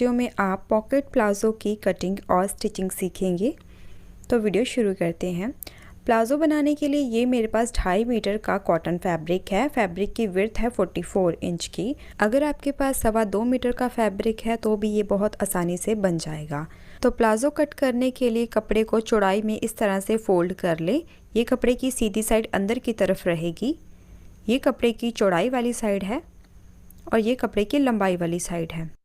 Video में आप pocket palazzo की कटिंग और स्टिचिंग सीखेंगे। तो वीडियो शुरू करते हैं। प्लाज़ो बनाने के लिए ये मेरे पास 2.5 मीटर का कॉटन फैब्रिक है। फैब्रिक की विड्थ है 44 इंच की। अगर आपके पास 2.25 मीटर का फैब्रिक है तो भी ये बहुत आसानी से बन जाएगा। तो प्लाज़ो कट करने के लिए कपड़े को चौड़ाई में इस तरह से फोल्ड कर ले। ये कपड़े की सीधी साइड अंदर की तरफ रहेगी, ये कपड़े की चौड़ाई वाली साइड है और ये कपड़े की लंबाई वाली साइड है।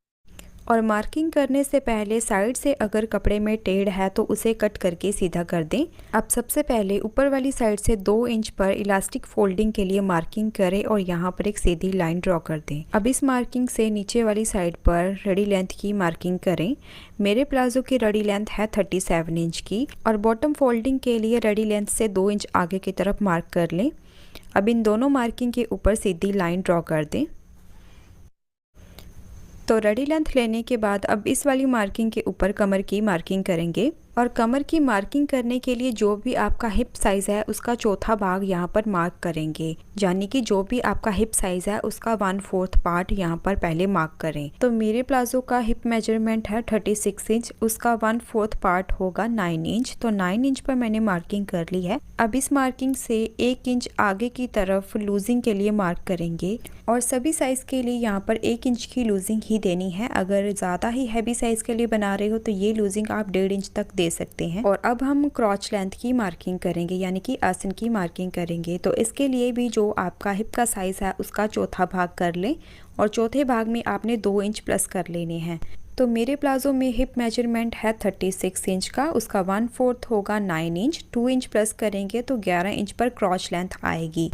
और मार्किंग करने से पहले साइड से अगर कपड़े में टेढ़ है तो उसे कट करके सीधा कर दें। अब सबसे पहले ऊपर वाली साइड से 2 इंच पर इलास्टिक फोल्डिंग के लिए मार्किंग करें और यहाँ पर एक सीधी लाइन ड्रॉ कर दें। अब इस मार्किंग से नीचे वाली साइड पर रडी लेंथ की मार्किंग करें। मेरे प्लाजो की रडी लेंथ है 37 इंच की और बॉटम फोल्डिंग के लिए रडी लेंथ से 2 इंच आगे की तरफ मार्क कर लें। अब इन दोनों मार्किंग के ऊपर सीधी लाइन ड्रॉ कर दें। तो रेडी लेंथ लेने के बाद अब इस वाली मार्किंग के ऊपर कमर की मार्किंग करेंगे और कमर की मार्किंग करने के लिए जो भी आपका हिप साइज़ है उसका चौथा भाग यहाँ पर मार्क करेंगे, यानी कि जो भी आपका हिप साइज़ है उसका 1/4 पार्ट यहाँ पर पहले मार्क करें। तो मेरे प्लाजो का हिप मेजरमेंट है 36 इंच, उसका 1/4 पार्ट होगा 9 इंच। तो 9 इंच पर मैंने मार्किंग कर ली है। अब इस मार्किंग से 1 इंच आगे की तरफ लूजिंग के लिए मार्क करेंगे और सभी साइज़ के लिए यहाँ पर 1 इंच की लूजिंग ही देनी है। अगर ज़्यादा ही हैवी साइज़ के लिए बना रहे हो तो ये लूजिंग आप 1.5 इंच तक दे सकते हैं। और अब हम क्रॉच लेंथ की मार्किंग करेंगे, यानी कि आसन की मार्किंग करेंगे। तो इसके लिए भी जो आपका हिप का साइज़ है उसका चौथा भाग कर लें और चौथे भाग में आपने 2 इंच प्लस कर लेने हैं। तो मेरे प्लाजो में हिप मेजरमेंट है 36 इंच का, उसका 1/4 होगा 9 इंच। 2 इंच प्लस करेंगे तो 11 इंच पर क्रॉच लेंथ आएगी।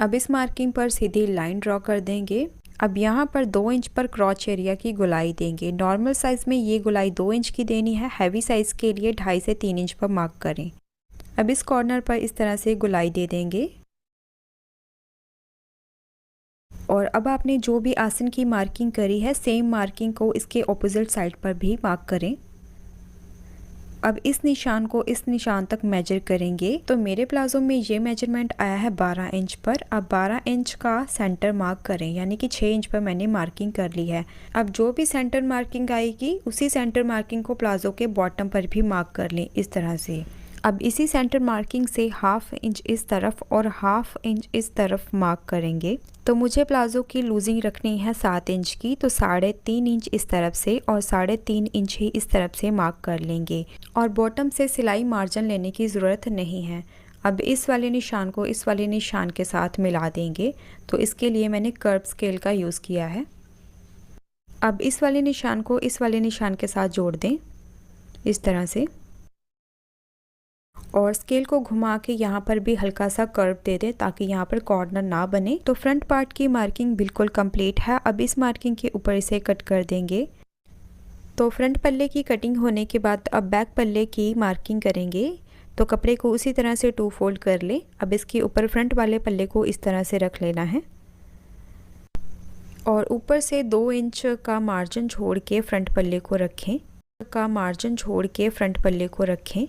अब इस मार्किंग पर सीधी लाइन ड्रॉ कर देंगे। अब यहाँ पर 2 इंच पर क्रॉच एरिया की गुलाई देंगे। नॉर्मल साइज़ में ये गुलाई 2 इंच की देनी है, हैवी साइज़ के लिए 2.5 से 3 इंच पर मार्क करें। अब इस कॉर्नर पर इस तरह से गुलाई दे देंगे और अब आपने जो भी आसन की मार्किंग करी है सेम मार्किंग को इसके ऑपोजिट साइड पर भी मार्क करें। अब इस निशान को इस निशान तक मेजर करेंगे। तो मेरे प्लाजो में ये मेजरमेंट आया है 12 इंच पर। अब 12 इंच का सेंटर मार्क करें, यानी कि 6 इंच पर मैंने मार्किंग कर ली है। अब जो भी सेंटर मार्किंग आएगी उसी सेंटर मार्किंग को प्लाजो के बॉटम पर भी मार्क कर लें इस तरह से। अब इसी सेंटर मार्किंग से 1/2 इंच इस तरफ और 1/2 इंच इस तरफ मार्क करेंगे। तो मुझे प्लाजो की लूजिंग रखनी है 7 इंच की, तो 3.5 इंच इस तरफ से और 3.5 इंच ही इस तरफ से मार्क कर लेंगे और बॉटम से सिलाई मार्जिन लेने की ज़रूरत नहीं है। अब इस वाले निशान को इस वाले निशान के साथ मिला देंगे। तो इसके लिए मैंने कर्व स्केल का यूज़ किया है। अब इस वाले निशान को इस वाले निशान के साथ जोड़ दें इस तरह से और स्केल को घुमा के यहाँ पर भी हल्का सा कर्व दे दें ताकि यहाँ पर कॉर्नर ना बने। तो फ्रंट पार्ट की मार्किंग बिल्कुल कंप्लीट है। अब इस मार्किंग के ऊपर इसे कट कर देंगे। तो फ्रंट पल्ले की कटिंग होने के बाद अब बैक पल्ले की मार्किंग करेंगे। तो कपड़े को उसी तरह से 2 फोल्ड कर ले। अब इसके ऊपर फ्रंट वाले पल्ले को इस तरह से रख लेना है और ऊपर से 2 इंच का मार्जिन छोड़ के फ्रंट पल्ले को रखें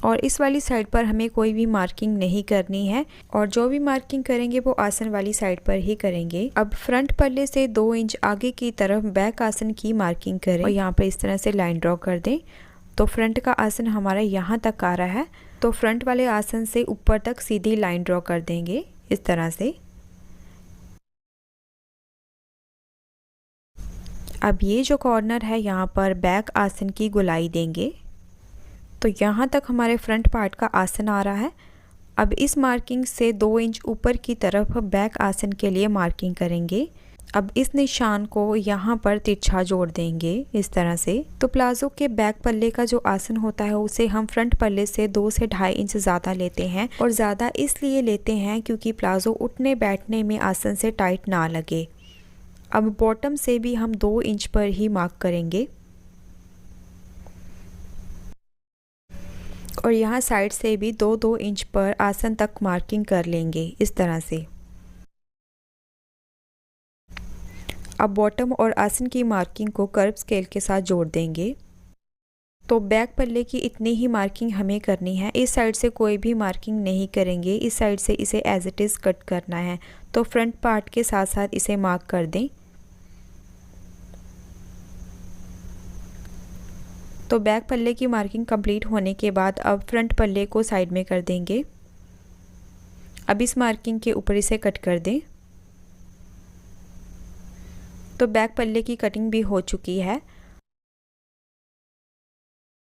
और इस वाली साइड पर हमें कोई भी मार्किंग नहीं करनी है और जो भी मार्किंग करेंगे वो आसन वाली साइड पर ही करेंगे। अब फ्रंट पल्ले से 2 इंच आगे की तरफ बैक आसन की मार्किंग करें और यहाँ पर इस तरह से लाइन ड्रॉ कर दें। तो फ्रंट का आसन हमारा यहाँ तक आ रहा है, तो फ्रंट वाले आसन से ऊपर तक सीधी लाइन ड्रॉ कर देंगे इस तरह से। अब ये जो कॉर्नर है यहाँ पर बैक आसन की गुलाई देंगे। तो यहाँ तक हमारे फ्रंट पार्ट का आसन आ रहा है। अब इस मार्किंग से 2 इंच ऊपर की तरफ बैक आसन के लिए मार्किंग करेंगे। अब इस निशान को यहाँ पर तिरछा जोड़ देंगे इस तरह से। तो प्लाजो के बैक पल्ले का जो आसन होता है उसे हम फ्रंट पल्ले से 2 से 2.5 इंच ज़्यादा लेते हैं और ज़्यादा इसलिए लेते हैं क्योंकि प्लाजो उठने बैठने में आसन से टाइट ना लगे। अब बॉटम से भी हम 2 इंच पर ही मार्क करेंगे और यहाँ साइड से भी 2-2 इंच पर आसन तक मार्किंग कर लेंगे इस तरह से। अब बॉटम और आसन की मार्किंग को कर्व स्केल के साथ जोड़ देंगे। तो बैक पल्ले की इतनी ही मार्किंग हमें करनी है। इस साइड से कोई भी मार्किंग नहीं करेंगे, इस साइड से इसे एज इट इज़ कट करना है। तो फ्रंट पार्ट के साथ साथ इसे मार्क कर दें। तो बैक पल्ले की मार्किंग कंप्लीट होने के बाद अब फ्रंट पल्ले को साइड में कर देंगे। अब इस मार्किंग के ऊपर इसे कट कर दें। तो बैक पल्ले की कटिंग भी हो चुकी है।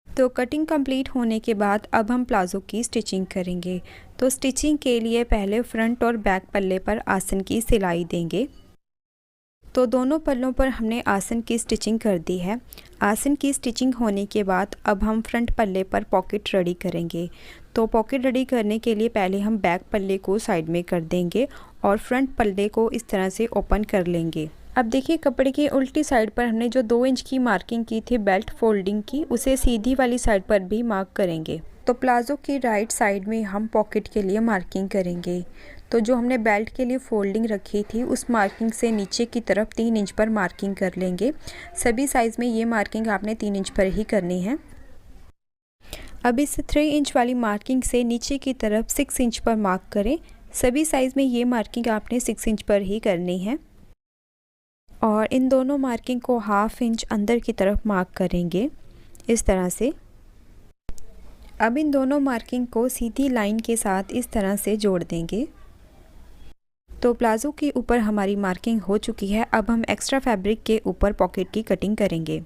तो कटिंग कंप्लीट होने के बाद अब हम प्लाज़ो की स्टिचिंग करेंगे। तो स्टिचिंग के लिए पहले फ्रंट और बैक पल्ले पर आसन की सिलाई देंगे। तो दोनों पल्लों पर हमने आसन की स्टिचिंग कर दी है। आसन की स्टिचिंग होने के बाद अब हम फ्रंट पल्ले पर पॉकेट रेडी करेंगे। तो पॉकेट रेडी करने के लिए पहले हम बैक पल्ले को साइड में कर देंगे और फ्रंट पल्ले को इस तरह से ओपन कर लेंगे। अब देखिए कपड़े की उल्टी साइड पर हमने जो 2 इंच की मार्किंग की थी बेल्ट फोल्डिंग की, उसे सीधी वाली साइड पर भी मार्क करेंगे। तो प्लाज़ो की राइट साइड में हम पॉकेट के लिए मार्किंग करेंगे। तो जो हमने बेल्ट के लिए फोल्डिंग रखी थी उस मार्किंग से नीचे की तरफ 3 इंच पर मार्किंग कर लेंगे। सभी साइज़ में ये मार्किंग आपने 3 इंच पर ही करनी है। अब इस 3 इंच वाली मार्किंग से नीचे की तरफ 6 इंच पर मार्क करें। सभी साइज़ में ये मार्किंग आपने 6 इंच पर ही करनी है और इन दोनों मार्किंग को 1/2 इंच अंदर की तरफ मार्क करेंगे इस तरह से। अब इन दोनों मार्किंग को सीधी लाइन के साथ इस तरह से जोड़ देंगे। तो प्लाज़ो के ऊपर हमारी मार्किंग हो चुकी है। अब हम एक्स्ट्रा फैब्रिक के ऊपर पॉकेट की कटिंग करेंगे।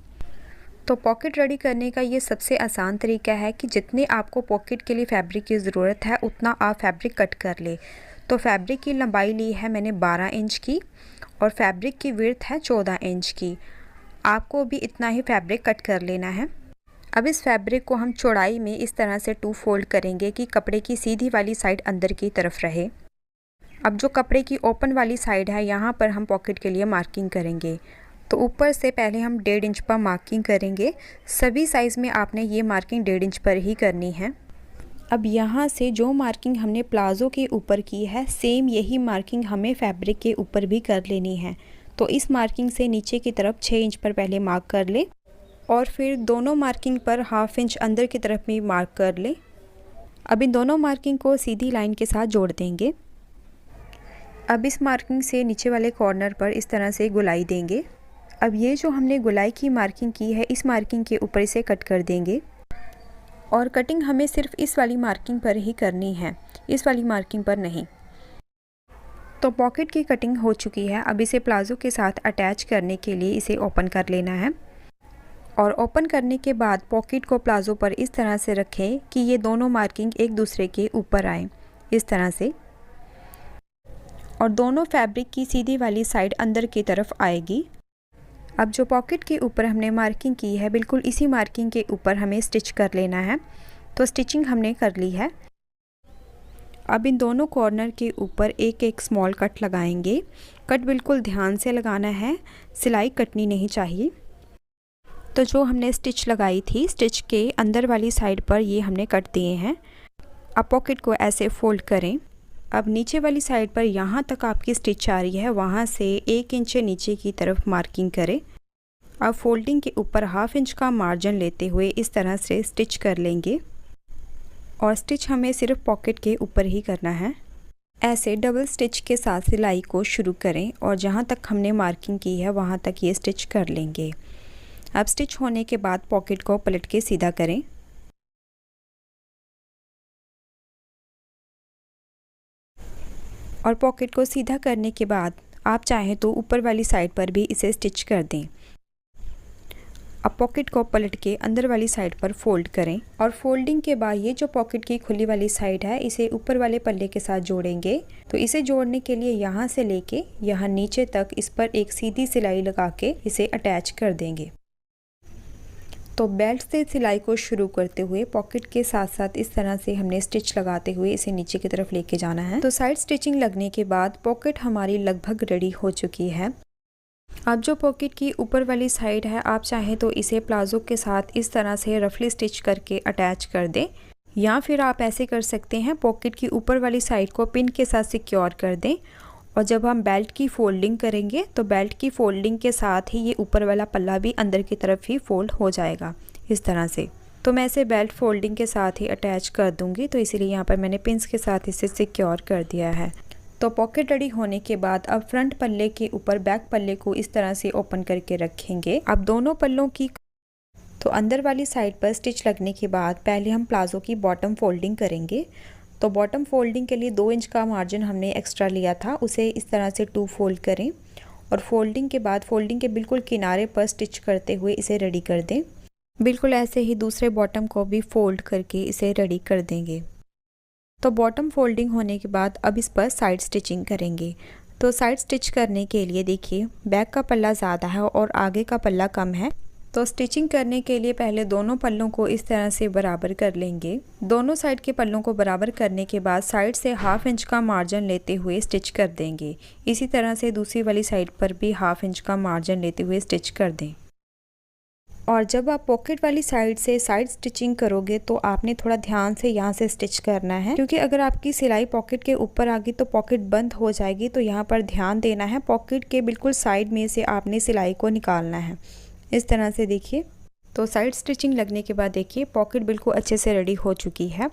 तो पॉकेट रेडी करने का ये सबसे आसान तरीका है कि जितने आपको पॉकेट के लिए फैब्रिक की ज़रूरत है उतना आप फैब्रिक कट कर ले। तो फैब्रिक की लंबाई ली है मैंने 12 इंच की और फैब्रिक की विड्थ है 14 इंच की। आपको भी इतना ही फैब्रिक कट कर लेना है। अब इस फैब्रिक को हम चौड़ाई में इस तरह से 2 फोल्ड करेंगे कि कपड़े की सीधी वाली साइड अंदर की तरफ रहे। अब जो कपड़े की ओपन वाली साइड है यहाँ पर हम पॉकेट के लिए मार्किंग करेंगे। तो ऊपर से पहले हम 1.5 इंच पर मार्किंग करेंगे। सभी साइज़ में आपने ये मार्किंग 1.5 इंच पर ही करनी है। अब यहाँ से जो मार्किंग हमने प्लाज़ो के ऊपर की है सेम यही मार्किंग हमें फैब्रिक के ऊपर भी कर लेनी है। तो इस मार्किंग से नीचे की तरफ 6 इंच पर पहले मार्क कर ले और फिर दोनों मार्किंग पर 1/2 इंच अंदर की तरफ भी मार्क कर ले। अब इन दोनों मार्किंग को सीधी लाइन के साथ जोड़ देंगे। अब इस मार्किंग से नीचे वाले कॉर्नर पर इस तरह से गोलाई देंगे। अब ये जो हमने गोलाई की मार्किंग की है इस मार्किंग के ऊपर इसे कट कर देंगे और कटिंग हमें सिर्फ इस वाली मार्किंग पर ही करनी है, इस वाली मार्किंग पर नहीं। तो पॉकेट की कटिंग हो चुकी है। अब इसे प्लाज़ो के साथ अटैच करने के लिए इसे ओपन कर लेना है और ओपन करने के बाद पॉकेट को प्लाज़ो पर इस तरह से रखें कि ये दोनों मार्किंग एक दूसरे के ऊपर आए इस तरह से और दोनों फैब्रिक की सीधी वाली साइड अंदर की तरफ आएगी। अब जो पॉकेट के ऊपर हमने मार्किंग की है बिल्कुल इसी मार्किंग के ऊपर हमें स्टिच कर लेना है। तो स्टिचिंग हमने कर ली है। अब इन दोनों कॉर्नर के ऊपर एक एक स्मॉल कट लगाएंगे। कट बिल्कुल ध्यान से लगाना है, सिलाई कटनी नहीं चाहिए। तो जो हमने स्टिच लगाई थी स्टिच के अंदर वाली साइड पर ये हमने कट दिए हैं। अब पॉकेट को ऐसे फोल्ड करें। अब नीचे वाली साइड पर यहाँ तक आपकी स्टिच आ रही है वहाँ से 1 इंच नीचे की तरफ मार्किंग करें। अब फोल्डिंग के ऊपर 1/2 इंच का मार्जिन लेते हुए इस तरह से स्टिच कर लेंगे और स्टिच हमें सिर्फ पॉकेट के ऊपर ही करना है। ऐसे डबल स्टिच के साथ सिलाई को शुरू करें और जहाँ तक हमने मार्किंग की है वहाँ तक ये स्टिच कर लेंगे। अब स्टिच होने के बाद पॉकेट को पलट के सीधा करें। और पॉकेट को सीधा करने के बाद आप चाहें तो ऊपर वाली साइड पर भी इसे स्टिच कर दें। अब पॉकेट को पलट के अंदर वाली साइड पर फोल्ड करें और फोल्डिंग के बाद ये जो पॉकेट की खुली वाली साइड है इसे ऊपर वाले पल्ले के साथ जोड़ेंगे। तो इसे जोड़ने के लिए यहाँ से लेके यहाँ नीचे तक इस पर एक सीधी सिलाई लगा के इसे अटैच कर देंगे। तो बेल्ट से सिलाई को शुरू करते हुए पॉकेट के साथ साथ इस तरह से हमने स्टिच लगाते हुए इसे नीचे की तरफ लेके जाना है। तो साइड स्टिचिंग लगने के बाद पॉकेट हमारी लगभग रेडी हो चुकी है। अब जो पॉकेट की ऊपर वाली साइड है आप चाहें तो इसे प्लाज़ो के साथ इस तरह से रफली स्टिच करके अटैच कर दें या फिर आप ऐसे कर सकते हैं पॉकेट की ऊपर वाली साइड को पिन के साथ सिक्योर कर दें और जब हम बेल्ट की फोल्डिंग करेंगे तो बेल्ट की फोल्डिंग के साथ ही ये ऊपर वाला पल्ला भी अंदर की तरफ ही फोल्ड हो जाएगा इस तरह से। तो मैं इसे बेल्ट फोल्डिंग के साथ ही अटैच कर दूंगी, तो इसीलिए यहाँ पर मैंने पिन्स के साथ इसे सिक्योर कर दिया है। तो पॉकेट रेडी होने के बाद अब फ्रंट पल्ले के ऊपर बैक पल्ले को इस तरह से ओपन करके रखेंगे। अब दोनों पल्लों की तो अंदर वाली साइड पर स्टिच लगने के बाद पहले हम प्लाज़ो की बॉटम फोल्डिंग करेंगे। तो बॉटम फोल्डिंग के लिए 2 इंच का मार्जिन हमने एक्स्ट्रा लिया था, उसे इस तरह से 2 फोल्ड करें और फोल्डिंग के बाद फोल्डिंग के बिल्कुल किनारे पर स्टिच करते हुए इसे रेडी कर दें। बिल्कुल ऐसे ही दूसरे बॉटम को भी फोल्ड करके इसे रेडी कर देंगे। तो बॉटम फोल्डिंग होने के बाद अब इस पर साइड स्टिचिंग करेंगे। तो साइड स्टिच करने के लिए देखिए बैक का पल्ला ज़्यादा है और आगे का पल्ला कम है। तो स्टिचिंग करने के लिए पहले दोनों पल्लों को इस तरह से बराबर कर लेंगे। दोनों साइड के पल्लों को बराबर करने के बाद साइड से 1/2 इंच का मार्जिन लेते हुए स्टिच कर देंगे। इसी तरह से दूसरी वाली साइड पर भी 1/2 इंच का मार्जिन लेते हुए स्टिच कर दें। और जब आप पॉकेट वाली साइड से साइड स्टिचिंग करोगे तो आपने थोड़ा ध्यान से यहाँ से स्टिच करना है, क्योंकि अगर आपकी सिलाई पॉकेट के ऊपर आ गई तो पॉकेट बंद हो जाएगी। तो यहाँ पर ध्यान देना है, पॉकेट के बिल्कुल साइड में से आपने सिलाई को निकालना है इस तरह से। देखिए तो साइड स्टिचिंग लगने के बाद देखिए पॉकेट बिल्कुल अच्छे से रेडी हो चुकी है।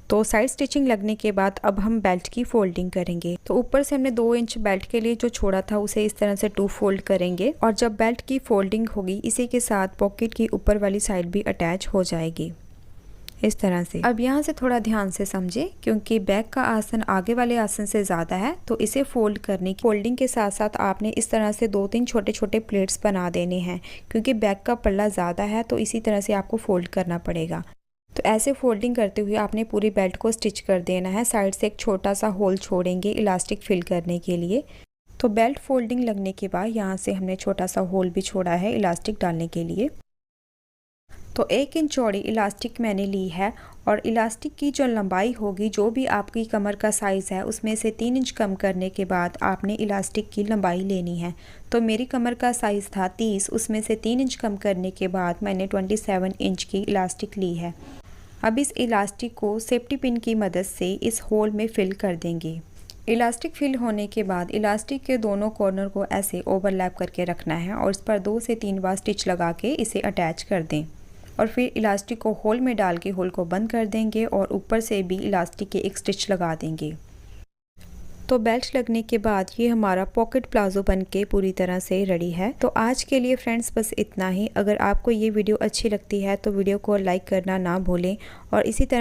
तो साइड स्टिचिंग लगने के बाद अब हम बेल्ट की फोल्डिंग करेंगे। तो ऊपर से हमने 2 इंच बेल्ट के लिए जो छोड़ा था उसे इस तरह से 2 फोल्ड करेंगे और जब बेल्ट की फोल्डिंग होगी इसी के साथ पॉकेट की ऊपर वाली साइड भी अटैच हो जाएगी इस तरह से। अब यहाँ से थोड़ा ध्यान से समझे, क्योंकि बैक का आसन आगे वाले आसन से ज़्यादा है। तो इसे फोल्ड करने की फोल्डिंग के साथ साथ आपने इस तरह से 2-3 छोटे छोटे प्लेट्स बना देने हैं, क्योंकि बैक का पल्ला ज़्यादा है तो इसी तरह से आपको फोल्ड करना पड़ेगा। तो ऐसे फोल्डिंग करते हुए आपने पूरी बेल्ट को स्टिच कर देना है। साइड से एक छोटा सा होल छोड़ेंगे इलास्टिक फिल करने के लिए। तो बेल्ट फोल्डिंग लगने के बाद यहाँ से हमने छोटा सा होल भी छोड़ा है इलास्टिक डालने के लिए। तो 1 इंच चौड़ी इलास्टिक मैंने ली है और इलास्टिक की जो लंबाई होगी, जो भी आपकी कमर का साइज़ है उसमें से 3 इंच कम करने के बाद आपने इलास्टिक की लंबाई लेनी है। तो मेरी कमर का साइज़ था 30, उसमें से 3 इंच कम करने के बाद मैंने 27 इंच की इलास्टिक ली है। अब इस इलास्टिक को सेफ्टी पिन की मदद से इस होल में फिल कर देंगे। इलास्टिक फिल होने के बाद इलास्टिक के दोनों कॉर्नर को ऐसे ओवरलैप करके रखना है और इस पर 2 से 3 बार स्टिच लगा के इसे अटैच कर दें और फिर इलास्टिक को होल में डाल के होल को बंद कर देंगे और ऊपर से भी इलास्टिक के एक स्टिच लगा देंगे। तो बेल्ट लगने के बाद ये हमारा पॉकेट प्लाजो बन के पूरी तरह से रेडी है। तो आज के लिए फ्रेंड्स बस इतना ही। अगर आपको ये वीडियो अच्छी लगती है तो वीडियो को लाइक करना ना भूलें और इसी तरह